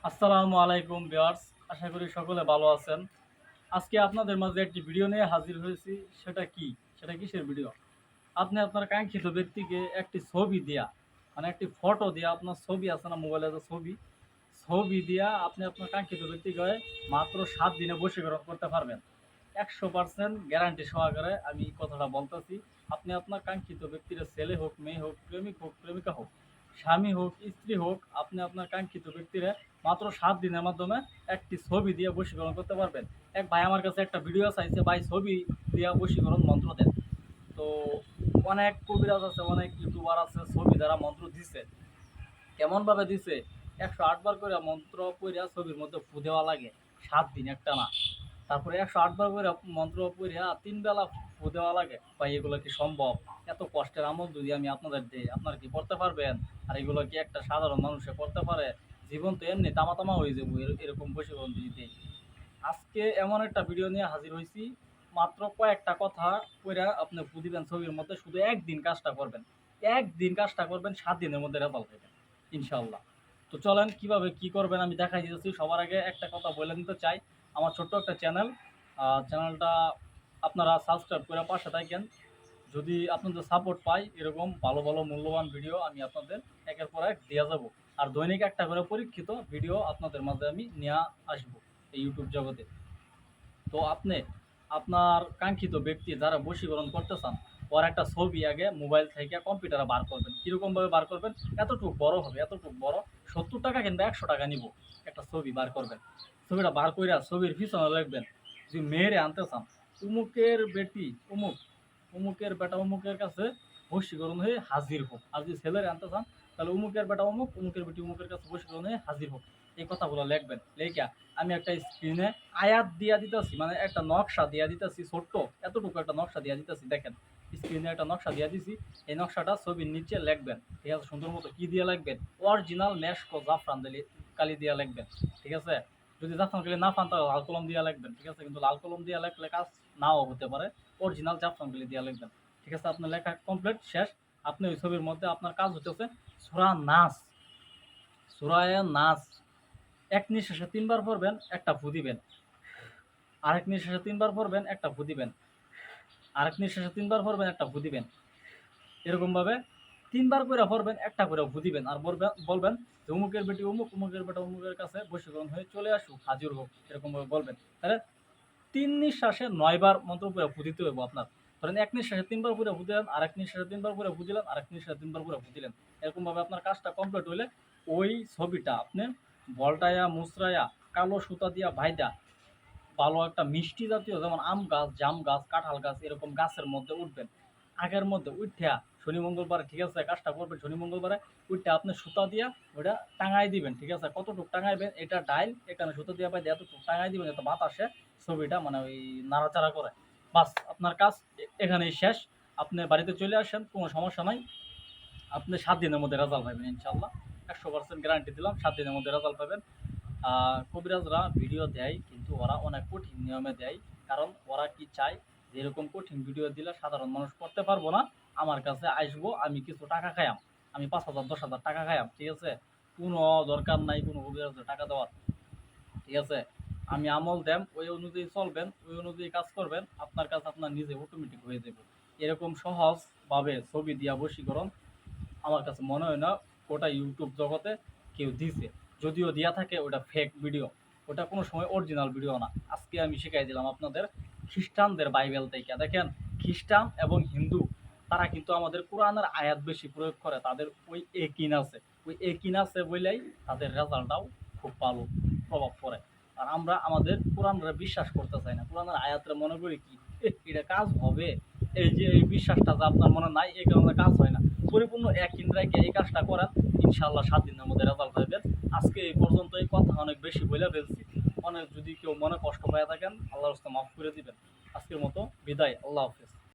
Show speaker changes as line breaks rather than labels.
আসসালামু আলাইকুম ভিউয়ার্স, আশা করি সকলে ভালো আছেন। আজকে আপনাদের মাঝে একটি ভিডিও নিয়ে হাজির হয়েছি। সেটা কিসের ভিডিও? আপনি আপনার কাঙ্ক্ষিত ব্যক্তিকে একটি ছবি দিয়া, মানে একটি ফটো দিয়া, আপনার ছবি আছে না মোবাইলে, যে ছবি ছবি দিয়া আপনি আপনার কাঙ্ক্ষিত ব্যক্তিকে মাত্র 7 দিনে বশীকরণ করতে পারবেন। 100% গ্যারান্টি সহকারে আমি এই কথাটা বলতেছি। আপনি আপনার কাঙ্ক্ষিত ব্যক্তির, ছেলে হোক, মেয়ে হোক, প্রেমিক হোক, প্রেমিকা হোক, স্বামী হোক, স্ত্রী হোক, আপনি আপনার কাঙ্ক্ষিত ব্যক্তিরা মাত্র 7 দিনের মাধ্যমে একটি ছবি দিয়ে বশীকরণ করতে পারবেন। এক ভাই আমার কাছে একটা ভিডিও চাইছে, ভাই ছবি দিয়ে বশীকরণ মন্ত্র দেন। তো অনেক কবিরাজ আছে, অনেক ইউটিউবার আছে, ছবি দ্বারা মন্ত্র দিছে। কেমনভাবে দিছে? 108 বার করে মন্ত্র পড়িয়া ছবির মধ্যে ফু দেওয়া লাগে 7 দিন একটা না। তারপরে 108 বার করে মন্ত্র পড়িয়া 3 বেলা ফু দেওয়া লাগে। ভাই এগুলো কি সম্ভব? এত কষ্টের আমল যদি আমি আপনাদের দিই, আপনারা কি করতে পারবেন? আর এগুলো কি একটা সাধারণ মানুষে করতে পারে? জীবন তো এমনি তামা তামা হয়ে যাবো এরকম বশীকরণ দিতে। আজকে এমন একটা ভিডিও নিয়ে হাজির হয়েছি। মাত্র কয়েকটা কথা কইরা আপনি ফু দিবেন ছবির মধ্যে, শুধু একদিন কাজটা করবেন। একদিন কাজটা করবেন, 7 দিনের মধ্যে রেজাল্ট পাবেন ইনশাল্লাহ। তো চলেন কিভাবে কি করবেন আমি দেখাই দিতেছি। সবার আগে একটা কথা বলে নিতে চাই, আমার ছোট্ট একটা চ্যানেলটা আপনারা সাবস্ক্রাইব করে পাশে থাকেন। যদি আপনাদের সাপোর্ট পাই, এরকম ভালো ভালো মূল্যবান ভিডিও আমি আপনাদের একের পর এক দিয়ে যাব। আর দৈনিক একটা করে পরীক্ষিত ভিডিও আপনাদের মাঝে আমি নিয়ে আসবো এই ইউটিউব জগতে। তো আপনি আপনার কাঙ্ক্ষিত ব্যক্তি যারা বশীকরণ করতে চান, ওর একটা ছবি আগে মোবাইল থেকে কম্পিউটারে বার করবেন। কীরকমভাবে বার করবেন? এতটুকু বড় হবে, এতটুকু বড়, 70 টাকা কিংবা 100 টাকা নিব। একটা ছবি বার করবেন, ছবিটা বার কইরা ছবির পিছনে লিখবেন, যে মেয়েরে আনতে চান, উমুকের বেটি উমুক, উমুকের বেটা উমুকের কাছে বশীকরণ হয়ে হাজির হোক। আর যদি ছেলেরে আনতে চান, তাহলে উমুকের বেটা অমুক, উমুকের বেটি উমুকের কাছে বশীকরণ হয়ে হাজির হোক। এই কথাগুলো লিখবেন। লেখা আমি একটা স্ক্রিনে আয়াত দিয়া দিতেছি, মানে একটা নকশা দিয়া দিতেছি, ছোট্ট এতটুকু একটা নকশা দিয়া দিতেছি। দেখেন, স্ক্রিনে একটা নকশা দিয়া দিছি। এই নকশাটা ছবির নিচে লিখবেন, ঠিক আছে? সুন্দর মতো কি দিয়ে লিখবেন? অরিজিনাল মেশকো জাফরান কালি দিয়া লিখবেন, ঠিক আছে? যদি জাফরান কালি না পান তাহলে লাল কলম দিয়া লিখবেন, ঠিক আছে? কিন্তু লাল কলম দিয়া লিখলে কাজ নাও হতে পারে। অরিজিনাল জাফরান কালি দিয়া লিখবেন, ঠিক আছে? আপনার লেখা কমপ্লিট শেষ। আপনি ওই ছবির মধ্যে আপনার কাজ হচ্ছে সূরা নাস, সূরায়ে নাস এক নিঃশ্বাসে 3 বার পড়বেন, একটা ফু দিবেন। আরেক নিঃশ্বাসে 3 বার পড়বেন, একটা ফু দিবেন। আরেক নিঃশ্বাসে 3 বার পড়বেন, একটা ফু দিবেন। এরকমভাবে 3 বার করে পড়বেন, একটা করে ফু দিবেন। আর বলবেন যে অমুকের বেটি অমুক, অমুকের বেটা অমুকের কাছে বশীকরণ হয়ে চলে আসুক, হাজির হোক। এরকমভাবে বলবেন। তাহলে 3 নিঃশ্বাসে 9 বার মন্ত্র পড়ে ফু দিতে হবে আপনার। ধরেন এক নিঃশ্বাসে 3 বার করে ফু দিলেন, আরেক নিঃশ্বাসে 3 বার করে ফু দিলেন, আরেক নিঃশ্বাসে 3 বার করে ফু দিলেন। এরকমভাবে আপনার কাজটা কমপ্লিট হইলে ওই ছবিটা আপনি বলটায়া মুচড়ায়া কালো সুতা দিয়া ভাইদা ভালো একটা মিষ্টি জাতীয়, যেমন আম গাছ, জাম গাছ, কাঁঠাল গাছ, এরকম গাছের মধ্যে উঠবেন। আগের মধ্যে উঠা শনি মঙ্গলবারে, ঠিক আছে? কাজটা করবেন শনি মঙ্গলবারে। উঠে আপনি সুতা দিয়া ওটা টাঙাই দিবেন, ঠিক আছে? কতটুকু টাঙাইবেন এটা ডাইল, এখানে সুতা দিয়া পাই এতটুকু টাঙাই দিবেন, যাতে বাতাসে ছবিটা মানে ওই নাড়াচাড়া করে। বাস, আপনার কাজ এখানেই শেষ। আপনি বাড়িতে চলে আসেন, কোনো সমস্যা নাই। আপনি 7 দিনের মধ্যে রেজাল্ট পাবেন ইনশাল্লাহ। 100% গ্যারান্টি দিলাম, 7 দিনের মধ্যে রেজাল্ট পাবেন। কবিরাজরা ভিডিও দেয়, কিন্তু ওরা অনেক কঠিন নিয়মে দেয়। কারণ ওরা কি চায়, যে এরকম কঠিন ভিডিও দিলে সাধারণ মানুষ করতে পারবো না, আমার কাছে আসবো, আমি কিছু টাকা খাইয়াম, আমি 5,000 10,000 টাকা খাইয়াম, ঠিক আছে? কোনো দরকার নাই কোনো কবিরাজের টাকা দেওয়ার, ঠিক আছে? আমি আমল দেম, ওই অনুযায়ী চলবেন, ওই অনুযায়ী কাজ করবেন, আপনার কাজ আপনার নিজে অটোমেটিক হয়ে যাবে। এরকম সহজভাবে ছবি দিয়া বশীকরণ আমার কাছে মনে হয় না ওটা ইউটিউব জগতে কেউ দিছে। যদিও দিয়া থাকে ওটা ফেক ভিডিও, ওটা কোনো সময় অরিজিনাল ভিডিও না। আজকে আমি শিখাই দিলাম আপনাদের খ্রিস্টানদের বাইবেল থেকে। দেখেন, খ্রিস্টান এবং হিন্দু তারা কিন্তু আমাদের কোরআনের আয়াত বেশি প্রয়োগ করে, তাদের ওই একিন আছে, ওই একিন আছে বলেই তাদের রেজাল্টটাও খুব ভালো প্রভাব পড়ে। আর আমরা আমাদের কোরআনরা বিশ্বাস করতে চাই না, কোরআনের আয়াতরা মনে করি কি এটা কাজ হবে, এই যে এই বিশ্বাসটা যে আপনার মনে নাই, এই কারণে কাজ হয় না। পরিপূর্ণ এক ইন্দ্রাইকে এই কাজটা করেন, ইনশাল্লাহ 7 দিনের মধ্যে রেজাল্ট পাইবেন। আজকে এই পর্যন্ত, এই কথা অনেক বেশি বলে ফেলছি। অনেক যদি কেউ মনে কষ্ট পেয়ে থাকেন, আল্লাহর রাস্তায় মাফ করে দিবেন। আজকের মতো বিদায়, আল্লাহ হাফেজ।